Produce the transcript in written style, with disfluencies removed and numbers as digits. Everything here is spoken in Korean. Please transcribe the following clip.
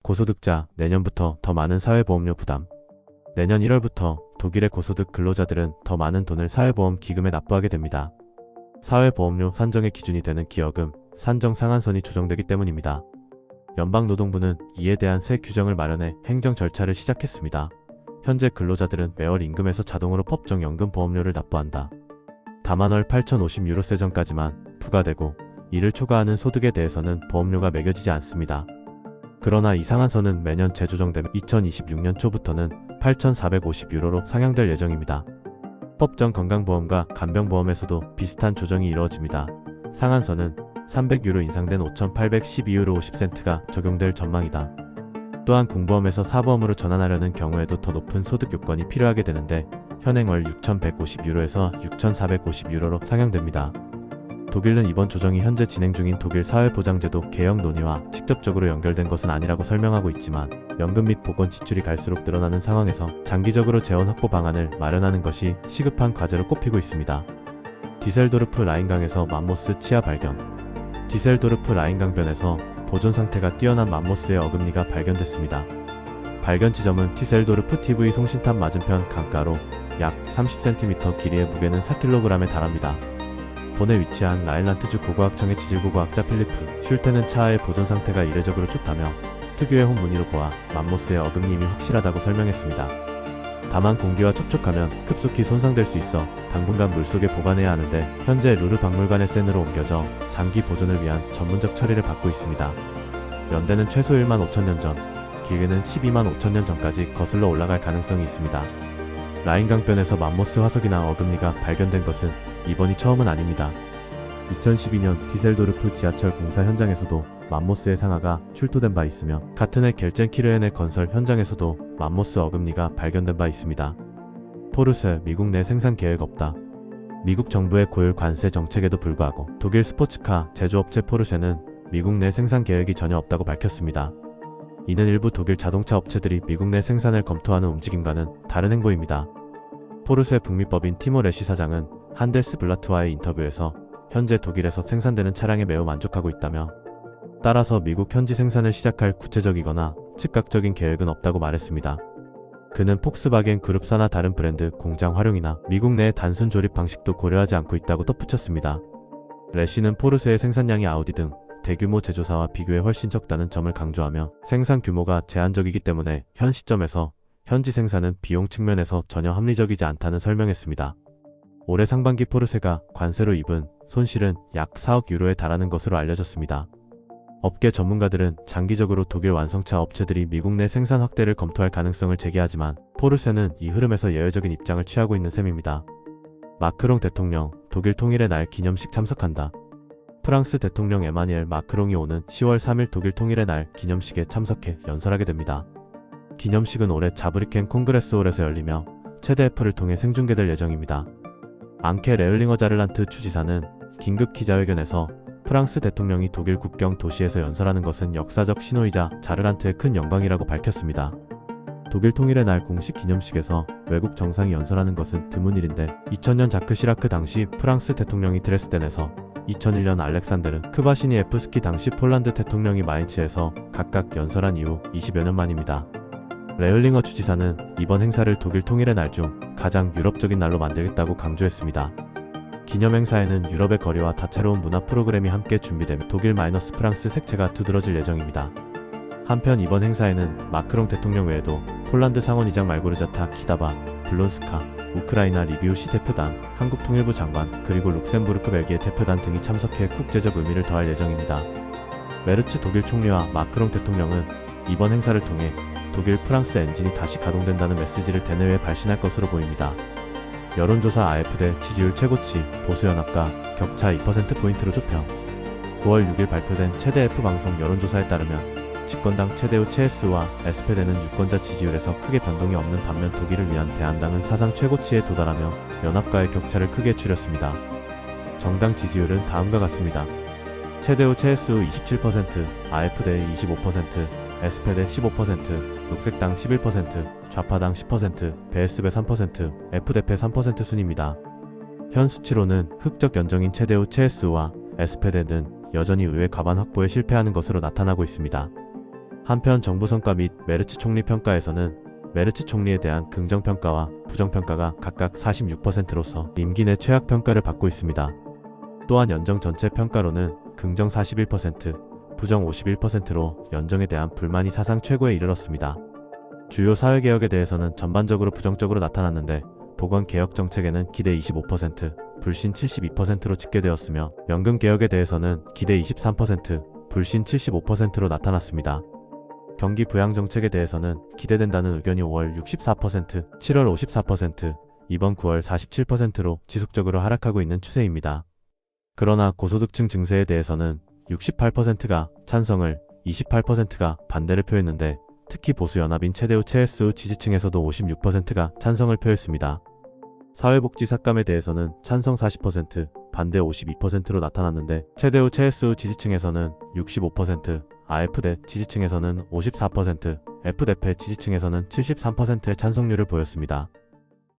고소득자, 내년부터 더 많은 사회보험료 부담. 내년 1월부터 독일의 고소득 근로자들은 더 많은 돈을 사회보험 기금에 납부하게 됩니다. 사회보험료 산정의 기준이 되는 기여금, 산정 상한선이 조정되기 때문입니다. 연방노동부는 이에 대한 새 규정을 마련해 행정 절차를 시작했습니다. 현재 근로자들은 매월 임금에서 자동으로 법정 연금보험료를 납부한다. 다만 월 8,050유로세 전까지만 부과되고 이를 초과하는 소득에 대해서는 보험료가 매겨지지 않습니다. 그러나 이 상한선은 매년 재조정되며 2026년 초부터는 8,450유로로 상향될 예정입니다. 법정 건강보험과 간병보험에서도 비슷한 조정이 이루어집니다. 상한선은 300유로 인상된 5,812유로 50센트가 적용될 전망이다. 또한 공보험에서 사보험으로 전환하려는 경우에도 더 높은 소득 요건이 필요하게 되는데 현행 월 6,150유로에서 6,450유로로 상향됩니다. 독일은 이번 조정이 현재 진행 중인 독일 사회보장제도 개혁 논의와 직접적으로 연결된 것은 아니라고 설명하고 있지만 연금 및 보건 지출이 갈수록 늘어나는 상황에서 장기적으로 재원 확보 방안을 마련하는 것이 시급한 과제로 꼽히고 있습니다. 디셀도르프 라인강에서 맘모스 치아 발견. 디셀도르프 라인강변에서 보존 상태가 뛰어난 맘모스의 어금니가 발견됐습니다. 발견 지점은 디셀도르프 TV 송신탑 맞은편 강가로 약 30cm 길이의 무게는 4kg에 달합니다. 본에 위치한 라인란트주 고고학청의 지질고고학자 필리프 슐테는 차의 보존 상태가 이례적으로 좋다며 특유의 홈 무늬로 보아 맘모스의 어금니 힘이 확실하다고 설명했습니다. 다만 공기와 접촉하면 급속히 손상될 수 있어 당분간 물속에 보관해야 하는데 현재 루르 박물관의 센으로 옮겨져 장기 보존을 위한 전문적 처리를 받고 있습니다. 연대는 최소 1만 5천년 전, 길게는 12만 5천년 전까지 거슬러 올라갈 가능성이 있습니다. 라인강변에서 맘모스 화석이나 어금니가 발견된 것은 이번이 처음은 아닙니다. 2012년 디셀도르프 지하철 공사 현장에서도 맘모스의 상아가 출토된 바 있으며 같은 해 겔젠키르헨의 건설 현장에서도 맘모스 어금니가 발견된 바 있습니다. 포르쉐, 미국 내 생산 계획 없다. 미국 정부의 고율 관세 정책에도 불구하고 독일 스포츠카 제조업체 포르쉐는 미국 내 생산 계획이 전혀 없다고 밝혔습니다. 이는 일부 독일 자동차 업체들이 미국 내 생산을 검토하는 움직임과는 다른 행보입니다. 포르쉐 북미법인 티모 레시 사장은 한데스블라트와의 인터뷰에서 현재 독일에서 생산되는 차량에 매우 만족하고 있다며 따라서 미국 현지 생산을 시작할 구체적이거나 즉각적인 계획은 없다고 말했습니다. 그는 폭스바겐 그룹사나 다른 브랜드 공장 활용이나 미국 내의 단순 조립 방식도 고려하지 않고 있다고 덧붙였습니다. 레시는 포르쉐의 생산량이 아우디 등 대규모 제조사와 비교해 훨씬 적다는 점을 강조하며 생산 규모가 제한적이기 때문에 현 시점에서 현지 생산은 비용 측면에서 전혀 합리적이지 않다는 설명했습니다. 올해 상반기 포르쉐가 관세로 입은 손실은 약 4억 유로에 달하는 것으로 알려졌습니다. 업계 전문가들은 장기적으로 독일 완성차 업체들이 미국 내 생산 확대를 검토할 가능성을 제기하지만 포르쉐는 이 흐름에서 예외적인 입장을 취하고 있는 셈입니다. 마크롱 대통령, 독일 통일의 날 기념식 참석한다. 프랑스 대통령 에마니엘 마크롱이 오는 10월 3일 독일 통일의 날 기념식에 참석해 연설하게 됩니다. 기념식은 올해 자브리켄 콩그레스홀에서 열리며 최대 F를 통해 생중계될 예정입니다. 앙케 레을링어 자르란트 주지사는 긴급 기자회견에서 프랑스 대통령이 독일 국경 도시에서 연설하는 것은 역사적 신호이자 자르란트의 큰 영광이라고 밝혔습니다. 독일 통일의 날 공식 기념식에서 외국 정상이 연설하는 것은 드문 일인데 2000년 자크 시라크 당시 프랑스 대통령이 드레스덴에서 2001년 알렉산드르 크바시니에프스키 당시 폴란드 대통령이 마인츠에서 각각 연설한 이후 20여 년 만입니다. 레을링어 주지사는 이번 행사를 독일 통일의 날 중 가장 유럽적인 날로 만들겠다고 강조했습니다. 기념행사에는 유럽의 거리와 다채로운 문화 프로그램이 함께 준비되며 독일 - 프랑스 색채가 두드러질 예정입니다. 한편 이번 행사에는 마크롱 대통령 외에도 폴란드 상원의장 말고르자타 키다바, 블론스카, 우크라이나 리비우시 대표단, 한국통일부 장관, 그리고 룩셈부르크 벨기에 대표단 등이 참석해 국제적 의미를 더할 예정입니다. 메르츠 독일 총리와 마크롱 대통령은 이번 행사를 통해 독일 프랑스 엔진이 다시 가동된다는 메시지를 대내외에 발신할 것으로 보입니다. 여론조사 AfD 지지율 최고치, 보수연합과 격차 2%포인트로 좁혀 9월 6일 발표된 최대 F방송 여론조사에 따르면 집권당 체데우 CSU와 SPD는 유권자 지지율에서 크게 변동이 없는 반면 독일을 위한 대한당은 사상 최고치에 도달하며 연합과의 격차를 크게 줄였습니다. 정당 지지율은 다음과 같습니다. 체데우 CSU 27%, AfD 25%, SPD 15%, 녹색당 11%, 좌파당 10%, 베에스베 3%, FDP 3% 순입니다. 현 수치로는 흑적 연정인 체데우 CSU와 SPD는 여전히 의회 과반 확보에 실패하는 것으로 나타나고 있습니다. 한편 정부 성과 및 메르츠 총리 평가에서는 메르츠 총리에 대한 긍정평가와 부정평가가 각각 46%로서 임기 내 최악 평가를 받고 있습니다. 또한 연정 전체 평가로는 긍정 41%, 부정 51%로 연정에 대한 불만이 사상 최고에 이르렀습니다. 주요 사회개혁에 대해서는 전반적으로 부정적으로 나타났는데 보건개혁 정책에는 기대 25%, 불신 72%로 집계되었으며 연금개혁에 대해서는 기대 23%, 불신 75%로 나타났습니다. 경기 부양 정책에 대해서는 기대된다는 의견이 5월 64%, 7월 54%, 이번 9월 47%로 지속적으로 하락하고 있는 추세입니다. 그러나 고소득층 증세에 대해서는 68%가 찬성을, 28%가 반대를 표했는데 특히 보수연합인 최대우 최혜수 지지층에서도 56%가 찬성을 표했습니다. 사회복지 삭감에 대해서는 찬성 40%, 반대 52%로 나타났는데 최대우 최혜수 지지층에서는 65%, AFD 지지층에서는 54%, FDP 지지층에서는 73%의 찬성률을 보였습니다.